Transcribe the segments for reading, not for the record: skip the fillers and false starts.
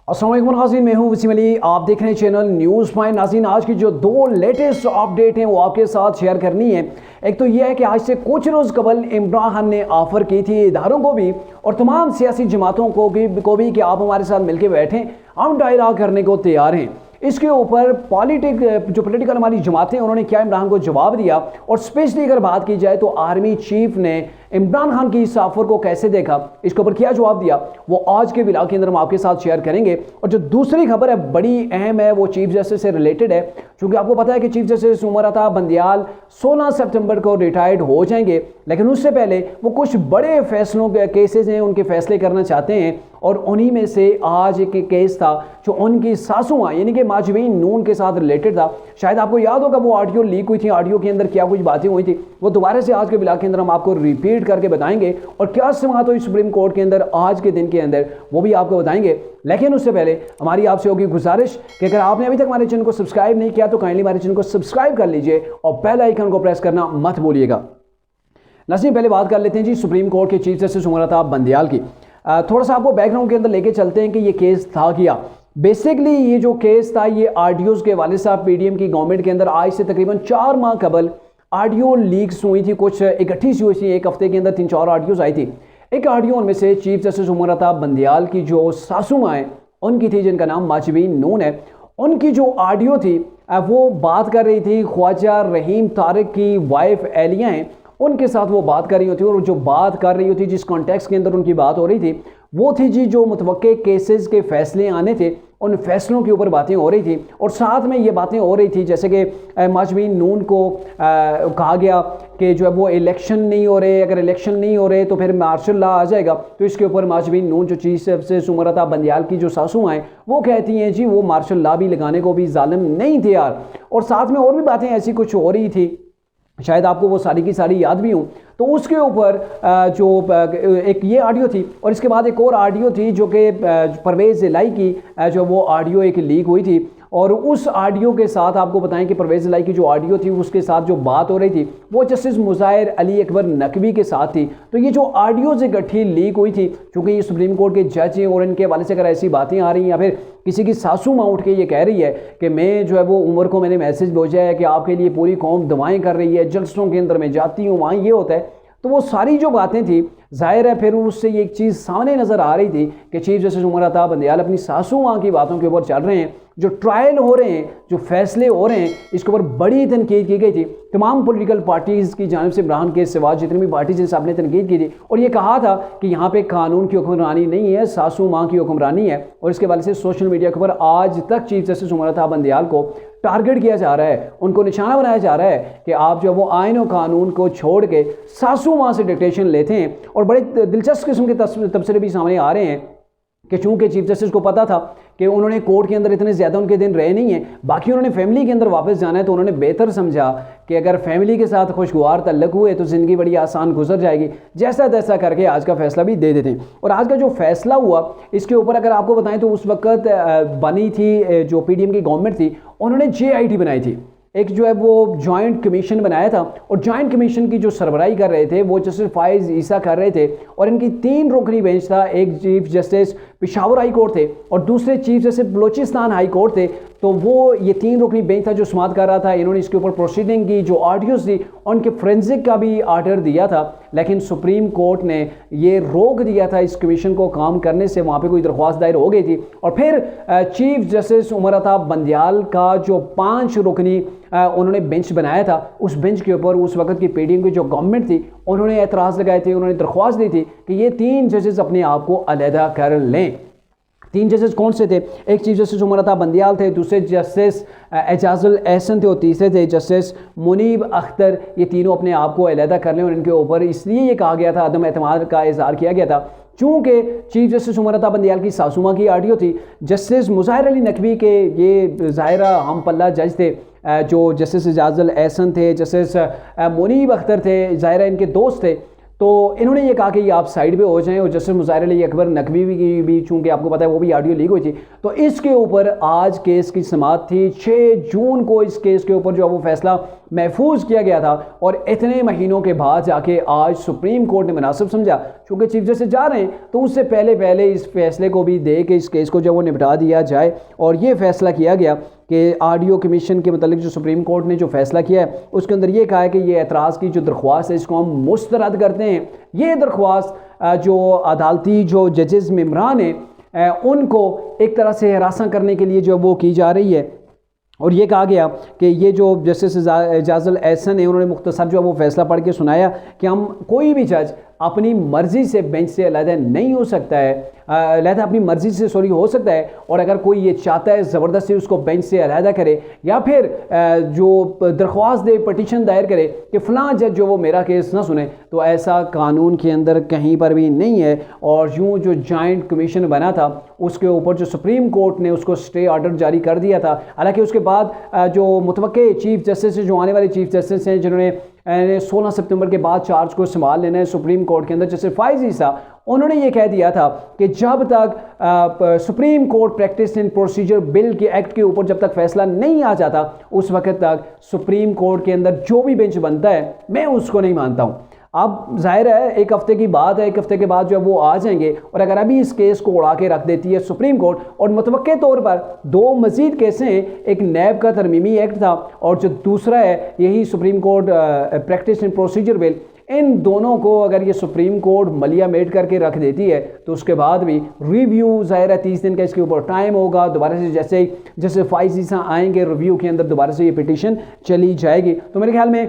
अस्सलाम वालेकुम नाज़रीन, मैं हूं वसीम अली। आप देख रहे हैं चैनल न्यूज़ पॉइंट। नाज़रीन, आज की जो दो लेटेस्ट अपडेट हैं वो आपके साथ शेयर करनी है। एक तो यह है कि आज से कुछ रोज़ कबल इमरान खान ने ऑफ़र की थी इदारों को भी और तमाम सियासी जमातों को भी कि आप हमारे साथ मिलकर बैठें, हम डायलॉग करने को तैयार हैं। इसके ऊपर पॉलिटिकल हमारी जमातें उन्होंने क्या इमरान को जवाब दिया, और स्पेशली अगर बात की जाए तो आर्मी चीफ ने इमरान खान की इस ऑफर को कैसे देखा, इसके ऊपर क्या जवाब दिया, वो आज के व्लॉग के अंदर हम आपके साथ शेयर करेंगे। और जो दूसरी खबर है बड़ी अहम है, वो चीफ जस्टिस से रिलेटेड है, क्योंकि आपको पता है कि चीफ जस्टिस उमर अता बंदियाल 16 सितंबर को रिटायर्ड हो जाएंगे, लेकिन उससे पहले वो कुछ बड़े फैसलों के केसेस हैं, उनके फैसले करना चाहते हैं। और उन्हीं में से आज एक केस था जो उनकी सासू माँ यानी कि माजवीन नून के साथ रिलेटेड था। शायद आपको याद होगा वो ऑडियो लीक हुई थी, ऑडियो के अंदर क्या कुछ बातें हुई थी, वो दोबारा से आज के व्लॉग के अंदर हम आपको रिपीट करके बताएंगे। और क्या समाअत हुई सुप्रीम कोर्ट के अंदर आज के दिन के अंदर, वो भी आपको बताएंगे। लेकिन उससे पहले हमारी आपसे होगी गुजारिश कि अगर आपने अभी तक हमारे चैनल को सब्सक्राइब नहीं किया तो काइंडली हमारे चैनल को सब्सक्राइब कर लीजिए और बेल आइकन को प्रेस करना मत भूलिएगा। नाज़रीन, पहले बात कर लेते हैं जी सुप्रीम कोर्ट के चीफ जस्टिस उमर अता बंदियाल की। थोड़ा सा आपको बैकग्राउंड के अंदर लेके चलते हैं कि ये केस था क्या। बेसिकली ये जो केस था ये आरडीओज के वालिद साहब पीडीएम की गवर्नमेंट के अंदर आज से तकरीबन 4 माह कबल ऑडियो लीक्स हुई थी, कुछ इकट्ठी सी हुई थी। एक हफ्ते के अंदर 3-4 ऑडियोज आई थी। एक ऑडियो उनमें से चीफ जस्टिस उमर अता बंदियाल की जो सासू माँ है उनकी थी, जिनका नाम माजवीन नून है। उनकी जो ऑडियो थी वो बात कर रही थी ख्वाजा रहीम तारिक की वाइफ एलिया हैं, उनके साथ वो बात कर रही होती। और जो बात कर रही होती, जिस कॉन्टेक्स्ट के अंदर उनकी बात हो रही थी, वो थी जी जो मुतवक्के केसेस के फैसले आने थे, उन फैसलों के ऊपर बातें हो रही थी। और साथ में ये बातें हो रही थी जैसे कि माजवीन नून को कहा गया कि जो है वो इलेक्शन नहीं हो रहे, अगर इलेक्शन नहीं हो रहे तो फिर मार्शल लॉ आ जाएगा। तो इसके ऊपर माजवीन नून जो चीफ जस्टिस उमर अता बंदियाल की जो सासू हैं वो कहती हैं जी वो मार्शल लॉ भी लगाने को भी जालिम नहीं थे यार। और साथ में और भी बातें ऐसी कुछ हो रही थी, शायद आपको वो सारी की सारी याद भी हूँ। तो उसके ऊपर जो एक ये ऑडियो थी और इसके बाद एक और ऑडियो थी जो कि परवेज़ इलाही की जो वो ऑडियो एक लीक हुई थी। और उस ऑडियो के साथ आपको बताएं कि परवेज़ इलाही की जो ऑडियो थी उसके साथ जो बात हो रही थी वो जस्टिस मुज़ाहिर अली अकबर नकवी के साथ थी। तो ये जो ऑडियोज इकट्ठी लीक हुई थी, क्योंकि ये सुप्रीम कोर्ट के जज हैं और इनके हवाले से अगर ऐसी बातें आ रही हैं या फिर किसी की सासू माँ उठ के ये कह रही है कि मैं जो है वो उमर को मैंने मैसेज भेजा है कि आपके लिए पूरी कौम दुआएं कर रही है, जलसों के अंदर मैं जाती हूँ वहाँ ये होता है, तो वो सारी जो बातें थी जाहिर है फिर उससे एक चीज़ सामने नज़र आ रही थी कि चीफ जस्टिस उमर अता बंदियाल अपनी सासू माँ की बातों के ऊपर चल रहे हैं। जो ट्रायल हो रहे हैं, जो फैसले हो रहे हैं, इसके ऊपर बड़ी तनकीद की गई थी तमाम पॉलिटिकल पार्टीज़ की जानिब से। इमरान के सिवा जितनी भी पार्टीज हैं सबने तनकीद की थी और ये कहा था कि यहाँ पे कानून की हुक्मरानी नहीं है, सासू माँ की हुक्मरानी है। और इसके वाले से सोशल मीडिया के ऊपर आज तक चीफ जस्टिस उमर अता बंदियाल को टारगेट किया जा रहा है, उनको निशाना बनाया जा रहा है कि आप जो वो आइन और कानून को छोड़ के सासू माँ से डिक्टेशन लेते हैं। और बड़े दिलचस्प किस्म के तबसरे भी सामने आ रहे हैं कि चूंकि चीफ जस्टिस को पता था कि उन्होंने कोर्ट के अंदर इतने ज़्यादा उनके दिन रहे नहीं हैं, बाकी उन्होंने फैमिली के अंदर वापस जाना है, तो उन्होंने बेहतर समझा कि अगर फैमिली के साथ खुशगवार तल्लक हुए तो ज़िंदगी बड़ी आसान गुजर जाएगी। जैसा तैसा करके आज का फैसला भी दे देते हैं। और आज का जो फैसला हुआ इसके ऊपर अगर आपको बताएं तो उस वक्त बनी थी जो पीडीएम की गवर्नमेंट थी, उन्होंने JIT बनाई थी, एक जो है वो जॉइंट कमीशन बनाया था। और जॉइंट कमीशन की जो सरबराही कर रहे थे वो जस्टिस फाइज ईसा कर रहे थे। और इनकी 3 रुकनी बेंच था, एक chief justice Peshawar high court थे और दूसरे chief justice Balochistan high court थे। तो वो ये 3 रुकनी बेंच था जो समाअत कर रहा था। इन्होंने इसके ऊपर प्रोसीडिंग की, जो ऑडियोज थी उनके फोरेंसिक का भी ऑर्डर दिया था, लेकिन सुप्रीम कोर्ट ने ये रोक दिया था इस कमीशन को काम करने से। वहाँ पे कोई दरख्वास्त दायर हो गई थी और फिर चीफ जस्टिस उमर अता बंदियाल का जो 5 रुकनी उन्होंने बेंच बनाया था, उस बेंच के ऊपर उस वक्त की पीडीएम की जो गवर्नमेंट थी उन्होंने एतराज़ लगाए थे, उन्होंने दरख्वास्त दी थी कि ये 3 जजेस अपने आप को अलहदा कर लें। 3 जजेस कौन से थे? एक चीफ जस्टिस उमर अता बंदियाल थे, दूसरे जस्टिस एजाजुल एहसन थे और तीसरे थे जस्टिस मुनीब अख्तर। ये तीनों अपने आप को अलहदा कर लें और इनके ऊपर इसलिए ये कहा गया था, अदम एतमाद का इजहार किया गया था, चूँकि चीफ जस्टिस उमर अता बंदियाल की सासू माँ की ऑडियो थी। जस्टिस मुज़ाहिर अली नकवी के ये ज़ाहिरा हम पल्ला जज थे, जो जस्टिस एजाजुल एहसन थे, जस्टिस मुनीब अख्तर थे, ज़ाहिरा इनके दोस्त थे। तो इन्होंने ये कहा कि ये आप साइड पे हो जाएं, और जस्टिस मुज़ाहिर अली अकबर नकवी भी चूंकि आपको पता है वो भी ऑडियो लीक हुई थी, तो इसके ऊपर आज केस की समाअत थी। 6 जून को इस केस के ऊपर जो है वो फैसला महफूज किया गया था, और इतने महीनों के बाद जाके आज सुप्रीम कोर्ट ने मुनासिब समझा, चूँकि चीफ जस्टिस जा रहे हैं तो उससे पहले इस फैसले को भी दे के इस केस को जो वो निपटा दिया जाए। और ये फैसला किया गया कि ऑडियो कमीशन के मतलब जो सुप्रीम कोर्ट ने जो फैसला किया है उसके अंदर ये कहा है कि ये एतराज़ की जो दरख्वास्त है इसको हम मुस्तरद करते हैं। ये दरख्वास्त जो अदालती जो जजेस मेम्बरान हैं उनको एक तरह से हरासा करने के लिए जो वो की जा रही है। और ये कहा गया कि ये जो जस्टिस एजाजुल एहसन है उन्होंने मुख्तसर जो वो फैसला पढ़ के सुनाया कि हम कोई भी जज अपनी मर्ज़ी से बेंच से अलहदा नहीं हो सकता है, अलहदा अपनी मर्ज़ी से हो सकता है, और अगर कोई ये चाहता है ज़बरदस्ती उसको बेंच से अलहदा करे या फिर जो दरख्वास्त दे पटिशन दायर करे कि फ़लाँ जज जो वो मेरा केस ना सुने, तो ऐसा कानून के अंदर कहीं पर भी नहीं है। और यूँ जो जॉइंट कमीशन बना था उसके ऊपर जो सुप्रीम कोर्ट ने उसको स्टे ऑर्डर जारी कर दिया था। हालांकि उसके बाद जो मुतवक्के चीफ जस्टिस जो आने वाले चीफ जस्टिस हैं जिन्होंने 16 सितंबर के बाद चार्ज को संभाल लेना है सुप्रीम कोर्ट के अंदर, जैसे फ़ाइज़ ईसा, उन्होंने ये कह दिया था कि जब तक supreme Court practice and procedure bill के एक्ट के ऊपर जब तक फैसला नहीं आ जाता उस वक्त तक सुप्रीम कोर्ट के अंदर जो भी बेंच बनता है मैं उसको नहीं मानता हूँ। अब जाहिर है एक हफ्ते की बात है, एक हफ्ते के बाद जो वो आ जाएंगे, और अगर अभी इस केस को उड़ा के रख देती है सुप्रीम कोर्ट, और मुतवक्के तौर पर 2 मजीद केसें हैं, एक नैब का तरमीमी एक्ट था और जो दूसरा है यही Supreme Court practice and procedure bill, इन दोनों को अगर ये सुप्रीम कोर्ट मलिया मेट करके रख देती है तो उसके बाद भी रिव्यू ज़ाहिर है 30 दिन का इसके ऊपर टाइम होगा, दोबारा से जैसे फ़ाइज़ ईसा आएंगे रिव्यू के अंदर दोबारा से ये पिटीशन चली जाएगी। तो मेरे ख्याल में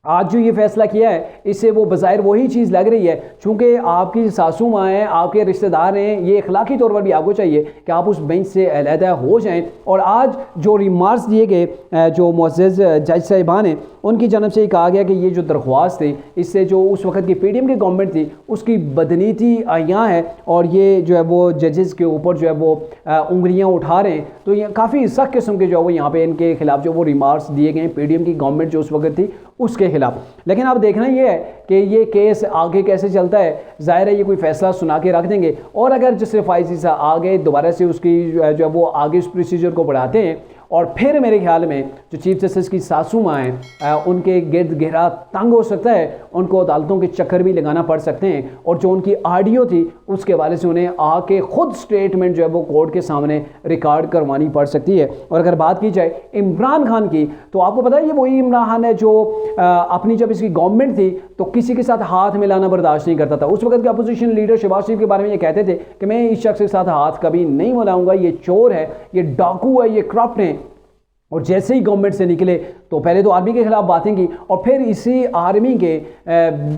आज जो ये फैसला किया है इससे वो बज़ाहिर वही चीज़ लग रही है, चूँकि आपकी सासू माँ हैं, आपके रिश्तेदार हैं, ये अखलाकी तौर पर भी आपको चाहिए कि आप उस बेंच से अलहदा हो जाएं। और आज जो रिमार्क्स दिए गए जो मुअज़्ज़ज़ जज साहिबान हैं उनकी जानब से कहा गया कि ये जो दरख्वास्त थी इससे जो उस वक्त की PDM की गवर्नमेंट थी उसकी बदनीति आया है, और ये जो है वो जजेस के ऊपर जो है वो उंगलियाँ उठा रहे हैं। तो ये काफ़ी सख्त किस्म के जो है वो यहाँ पे इनके खिलाफ जो वो रिमार्क्स दिए गए हैं PDM की गवर्नमेंट जो उस वक्त थी उसके खिलाफ। लेकिन अब देखना ये है कि ये केस आगे कैसे चलता है। ज़ाहिर है ये कोई फैसला सुना के रख देंगे, और अगर जिससे फ़ाइज़ ईसा आगे दोबारा से उसकी जो है वो आगे उस प्रोसीजर को बढ़ाते हैं, और फिर मेरे ख्याल में जो चीफ जस्टिस की सासू माँ हैं उनके गिर्द गहरा तंग हो सकता है, उनको अदालतों के चक्कर भी लगाना पड़ सकते हैं, और जो उनकी ऑडियो थी उसके हवाले से उन्हें आके खुद स्टेटमेंट जो है वो कोर्ट के सामने रिकॉर्ड करवानी पड़ सकती है। और अगर बात की जाए इमरान खान की, तो आपको पता है ये वही इमरान खान है जो अपनी जब इसकी गवर्नमेंट थी तो किसी के साथ हाथ मिलाना बर्दाश्त नहीं करता था। उस वक्त के अपोजिशन लीडर शहबाज शरीफ के बारे में ये कहते थे कि मैं इस शख्स के साथ हाथ कभी नहीं मिलाऊंगा, ये चोर है, ये डाकू है, ये करप्ट है। और जैसे ही गवर्नमेंट से निकले तो पहले तो आर्मी के खिलाफ बातें की, और फिर इसी आर्मी के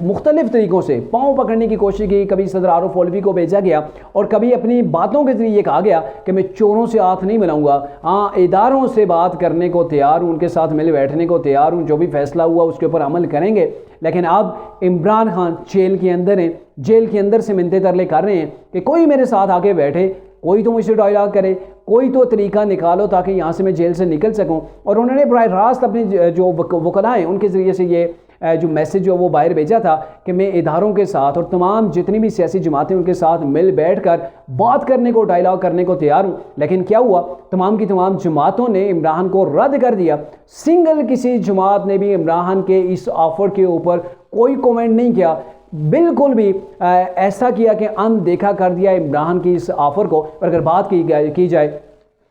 मुख्तलिफ तरीक़ों से पाँव पकड़ने की कोशिश की। कभी सदर आरिफ अलवी को भेजा गया, और कभी अपनी बातों के ज़रिए ये कहा गया कि मैं चोरों से हाथ नहीं मिलाऊंगा, हाँ इदारों से बात करने को तैयार हूँ, उनके साथ मिल बैठने को तैयार हूँ, जो भी फैसला हुआ उसके ऊपर अमल करेंगे। लेकिन अब इमरान खान जेल के अंदर हैं, जेल के अंदर से मिन्नतें तरले कर रहे हैं कि कोई मेरे साथ आके बैठे, कोई तो मुझसे डायलॉग करे, कोई तो तरीका निकालो ताकि यहाँ से मैं जेल से निकल सकूँ। और उन्होंने बराह रास्त अपने जो वकला हैं उनके ज़रिए से ये जो मैसेज जो वो बाहर भेजा था कि मैं इदारों के साथ और तमाम जितनी भी सियासी जमातें उनके साथ मिल बैठ कर बात करने को, डायलॉग करने को तैयार हूँ। लेकिन क्या हुआ, तमाम की तमाम जमातों ने इमरान को रद्द कर दिया। सिंगल किसी जमात ने भी इमरान के इस ऑफ़र के ऊपर कोई कमेंट नहीं किया, बिल्कुल भी ऐसा किया कि अनदेखा कर दिया इमरान की इस ऑफ़र को। और अगर बात की जाए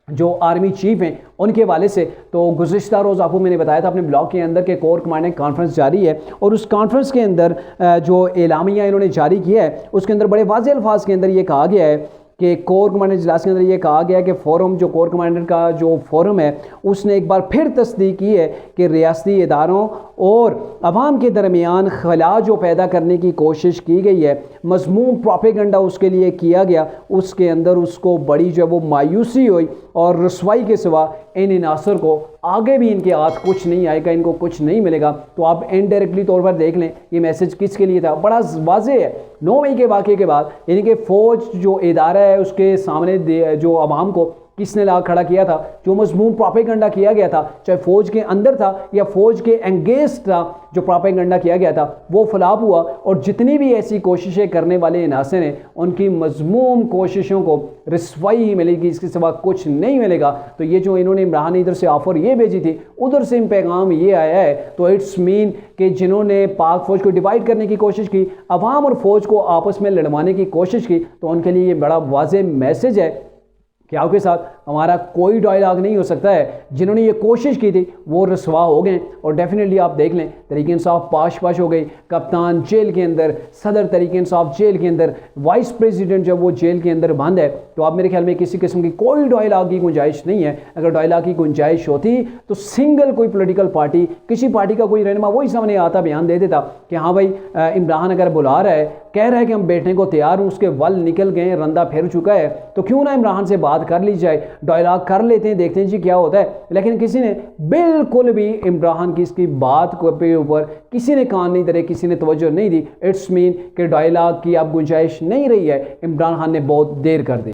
जो आर्मी चीफ हैं उनके हवाले से, तो गुज़िश्ता रोज़ आपको मैंने बताया था अपने ब्लॉग के अंदर कि कोर कमांडेंट कॉन्फ्रेंस जारी है, और उस कॉन्फ्रेंस के अंदर जो एलामिया इन्होंने जारी किया है उसके अंदर बड़े वाज़ेह अल्फाज के अंदर ये कहा गया है कि कोर कमांडेंट इजलास के अंदर ये कहा गया कि फोरम जो कोर कमांडेंट का जो फोरम है उसने एक बार फिर तस्दीक की है कि रियासती इदारों और अवाम के दरमियान खला जो पैदा करने की कोशिश की गई है, मज़मूम प्रोपेगेंडा उसके लिए किया गया, उसके अंदर उसको बड़ी जो वो मायूसी हुई और रसवाई के सिवा इन इनासर को आगे भी इनके हाथ कुछ नहीं आएगा, इनको कुछ नहीं मिलेगा। तो आप इनडायरेक्टली तौर पर देख लें ये मैसेज किसके लिए था, बड़ा वाज़ेह है। 9 मई के वाक़े के बाद यानी कि फ़ौज जो इदारा है उसके सामने जो अवाम को किसने ला खड़ा किया था, जो मज़मूम प्रोपेगेंडा किया गया था, चाहे फ़ौज के अंदर था या फ़ौज के एंगेज अगेंस्ट जो प्रोपेगेंडा किया गया था वो फ्लॉप हुआ, और जितनी भी ऐसी कोशिशें करने वाले अनासर हैं उनकी मज़मूम कोशिशों को रिस्वाई ही मिलेगी, इसके सिवा कुछ नहीं मिलेगा। तो ये जो इन्होंने इमरान इधर से ऑफ़र ये भेजी थी, उधर से पैगाम ये आया है, तो इट्स मीन कि जिन्होंने पाक फ़ौज को डिवाइड करने की कोशिश की, अवाम और फ़ौज को आपस में लड़वाने की कोशिश की, तो उनके लिए ये बड़ा वाज़ेह मैसेज है कि आपके साथ हमारा कोई डायलॉग नहीं हो सकता है। जिन्होंने ये कोशिश की थी वो रसवा हो गए, और डेफिनेटली आप देख लें तरीके इंसाफ पाश हो गई, कप्तान जेल के अंदर, सदर तरीके इंसाफ जेल के अंदर, वाइस प्रेसिडेंट जब वो जेल के अंदर बंद है, तो आप मेरे ख्याल में किसी किस्म की कोई डायलॉग की गुंजाइश नहीं है। अगर डायलॉग की गुंजाइश होती तो सिंगल कोई पॉलिटिकल पार्टी, किसी पार्टी का कोई रहनुमा वही सामने आता, बयान दे देता कि हाँ भाई इमरान अगर बुला रहा है, कह रहा है कि हम बैठने को तैयार हूँ, उसके वल निकल गए, रंदा फिर चुका है, तो क्यों ना इमरान से बात कर ली जाए, डायलॉग कर लेते हैं, देखते हैं जी क्या होता है। लेकिन किसी ने बिल्कुल भी इमरान की इसकी बात के ऊपर किसी ने कान नहीं धरे, किसी ने तवज्जो नहीं दी। इट्स मीन कि डायलॉग की अब गुंजाइश नहीं रही है, इमरान खान ने बहुत देर कर दी।